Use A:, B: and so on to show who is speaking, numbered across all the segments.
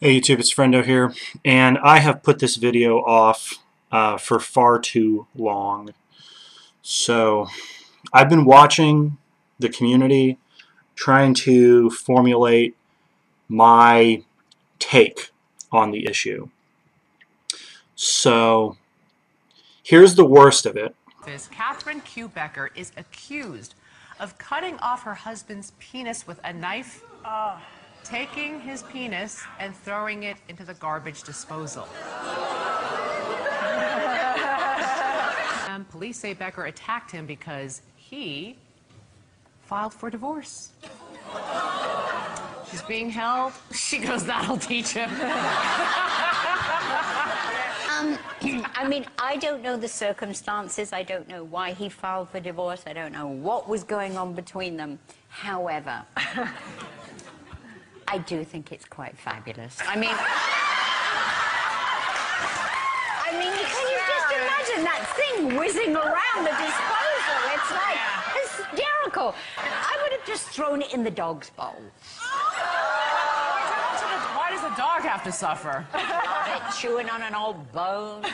A: Hey YouTube, it's Friendo here, and I have put this video off for far too long. So I've been watching the community, trying to formulate my take on the issue. So here's the worst of it.
B: Catherine Q. Becker is accused of cutting off her husband's penis with a knife, taking his penis and throwing it into the garbage disposal. Police say Becker attacked him because he filed for divorce. She's being held. She goes, that'll teach him.
C: I mean, I don't know the circumstances. I don't know why he filed for divorce. I don't know what was going on between them. However, I do think it's quite fabulous. I mean, can you just imagine that thing whizzing around the disposal? It's like hysterical. I would have just thrown it in the dog's bowl.
B: Why does the dog have to suffer?
C: Chewing on an old bone.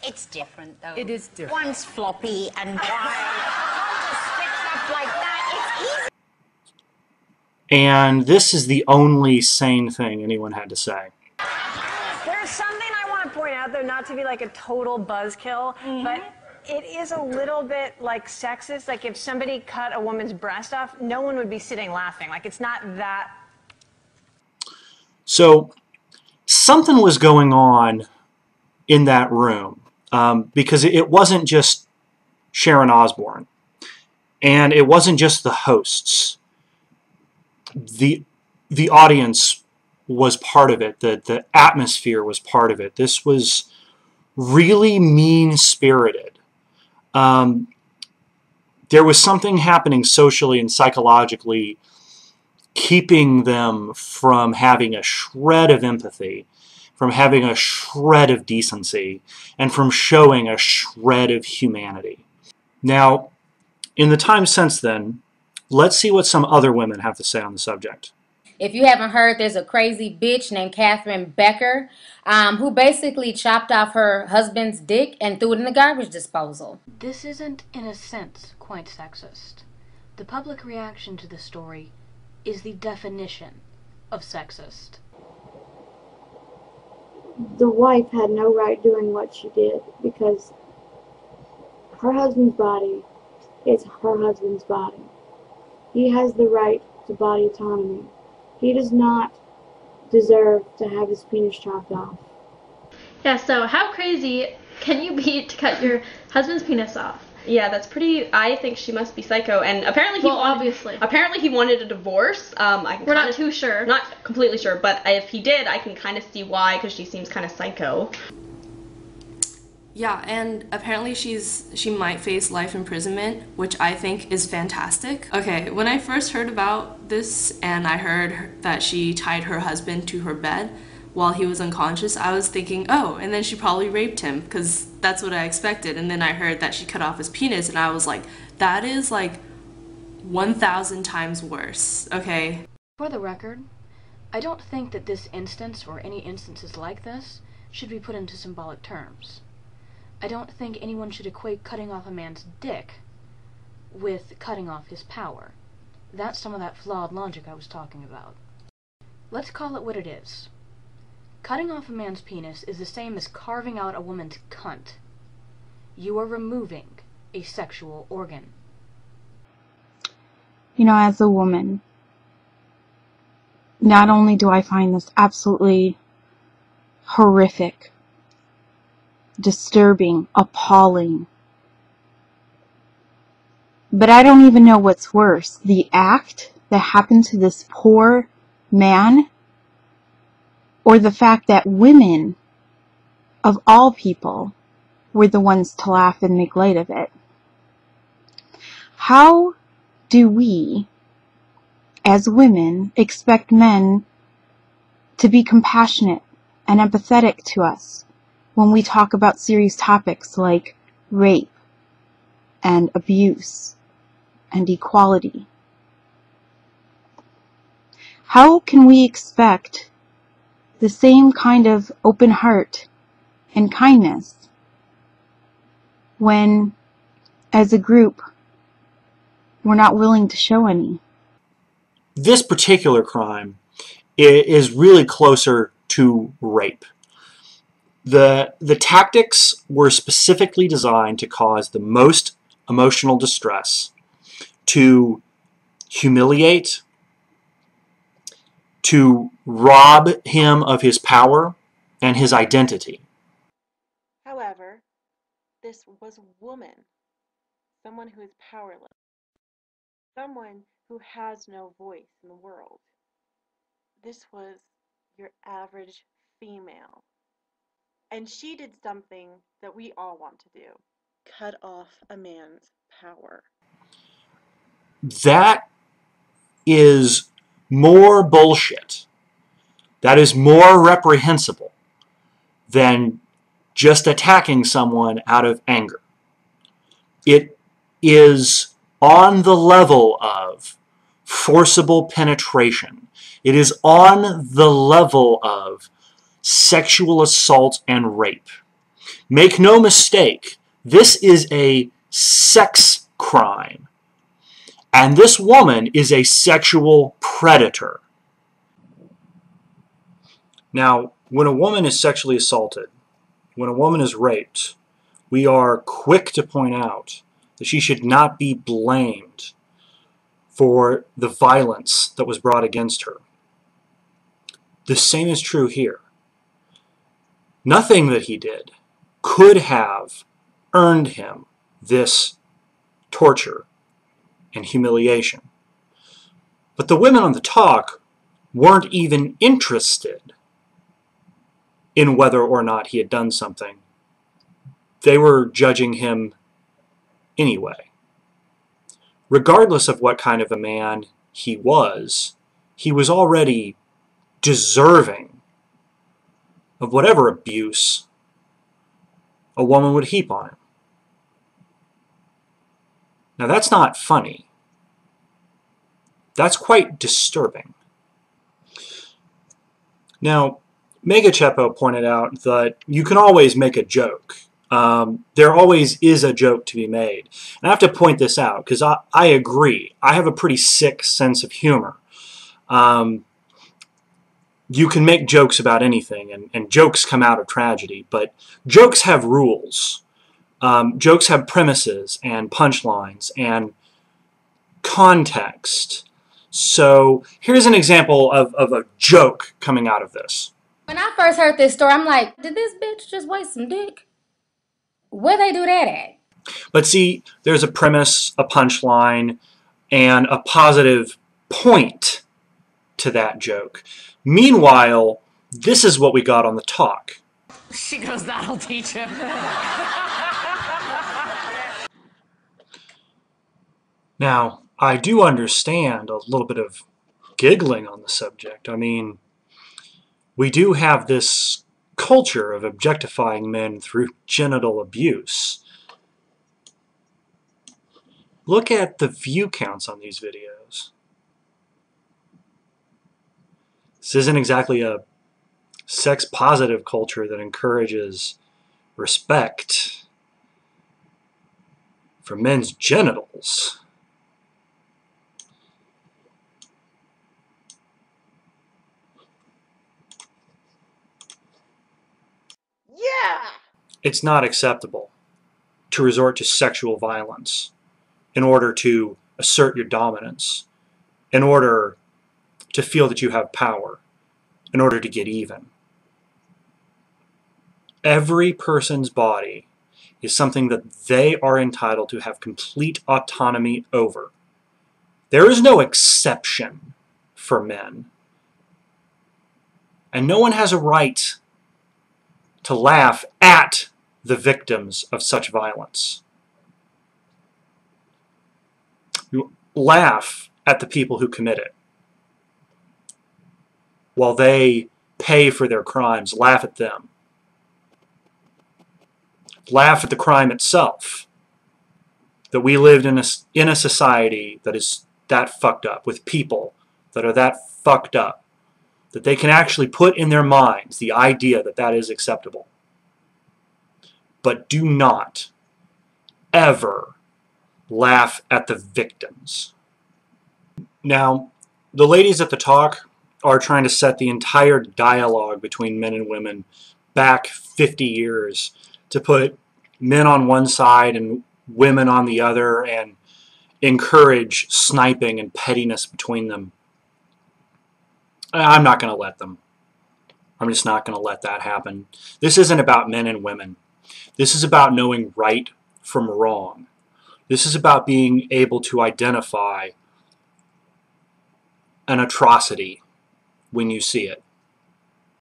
C: It's different, though.
B: It is different.
C: One's floppy and dry. Spits up like that. It's easy.
A: And this is the only sane thing anyone had to say.
D: There's something I want to point out, though, not to be like a total buzzkill, but it is a little bit like sexist. Like if somebody cut a woman's breast off, no one would be sitting laughing. Like it's not that.
A: So something was going on in that room because it wasn't just Sharon Osbourne, and it wasn't just the hosts. The audience was part of it. The atmosphere was part of it. This was really mean-spirited. There was something happening socially and psychologically keeping them from having a shred of empathy, from having a shred of decency, and from showing a shred of humanity. Now, in the time since then, let's see what some other women have to say on the subject.
E: If you haven't heard, there's a crazy bitch named Catherine Becker who basically chopped off her husband's dick and threw it in the garbage disposal.
F: This isn't, in a sense, quite sexist. The public reaction to the story is the definition of sexist.
G: The wife had no right doing what she did because her husband's body is her husband's body. He has the right to body autonomy. He does not deserve to have his penis chopped off.
H: Yeah, so how crazy can you be to cut your husband's penis off?
I: Yeah, that's pretty. I think she must be psycho, and apparently he wanted a divorce.
H: We're not too sure.
I: Not completely sure, but if he did, I can kind of see why, because she seems kind of psycho.
J: Yeah, and apparently she might face life imprisonment, which I think is fantastic. Okay, when I first heard about this and I heard that she tied her husband to her bed while he was unconscious, I was thinking, oh, and then she probably raped him, because that's what I expected. And then I heard that she cut off his penis, and I was like, that is like 1,000 times worse, okay?
F: For the record, I don't think that this instance, or any instances like this, should be put into symbolic terms. I don't think anyone should equate cutting off a man's dick with cutting off his power. That's some of that flawed logic I was talking about. Let's call it what it is. Cutting off a man's penis is the same as carving out a woman's cunt. You are removing a sexual organ.
G: You know, as a woman, not only do I find this absolutely horrific, disturbing, appalling, but I don't even know what's worse, the act that happened to this poor man, or the fact that women, of all people, were the ones to laugh and make light of it. How do we, as women, expect men to be compassionate and empathetic to us when we talk about serious topics like rape and abuse and equality? How can we expect the same kind of open heart and kindness when, as a group, we're not willing to show any?
A: This particular crime is really closer to rape. The tactics were specifically designed to cause the most emotional distress, to humiliate, to rob him of his power and his identity.
K: However, this was a woman, someone who is powerless, someone who has no voice in the world. This was your average female. And she did something that we all want to do. Cut off a man's power.
A: That is more bullshit. That is more reprehensible than just attacking someone out of anger. It is on the level of forcible penetration. It is on the level of sexual assault and rape. Make no mistake, this is a sex crime. And this woman is a sexual predator. Now, when a woman is sexually assaulted, when a woman is raped, we are quick to point out that she should not be blamed for the violence that was brought against her. The same is true here. Nothing that he did could have earned him this torture and humiliation. But the women on the talk weren't even interested in whether or not he had done something. They were judging him anyway. Regardless of what kind of a man he was already deserving of whatever abuse a woman would heap on him. Now that's not funny. That's quite disturbing. Now, Megachepo pointed out that you can always make a joke. There always is a joke to be made. And I have to point this out because I agree. I have a pretty sick sense of humor. You can make jokes about anything, and jokes come out of tragedy, but jokes have rules. Jokes have premises and punchlines and context. So here's an example of a joke coming out of this.
E: When I first heard this story, I'm like, did this bitch just waste some dick? Where they do that at?
A: But see, there's a premise, a punchline, and a positive point to that joke. Meanwhile, this is what we got on the talk.
B: She goes, that'll teach him.
A: Now, I do understand a little bit of giggling on the subject. I mean, we do have this culture of objectifying men through genital abuse. Look at the view counts on these videos. This isn't exactly a sex-positive culture that encourages respect for men's genitals.
K: Yeah!
A: It's not acceptable to resort to sexual violence in order to assert your dominance, in order to feel that you have power, in order to get even. Every person's body is something that they are entitled to have complete autonomy over. There is no exception for men. And no one has a right to laugh at the victims of such violence. You laugh at the people who commit it. While they pay for their crimes, laugh at them. Laugh at the crime itself. That we lived in a society that is that fucked up, with people that are that fucked up, that they can actually put in their minds the idea that that is acceptable. But do not ever laugh at the victims. Now, the ladies at the talk are trying to set the entire dialogue between men and women back 50 years to put men on one side and women on the other and encourage sniping and pettiness between them. I'm not going to let them. I'm just not going to let that happen. This isn't about men and women. This is about knowing right from wrong. This is about being able to identify an atrocity when you see it.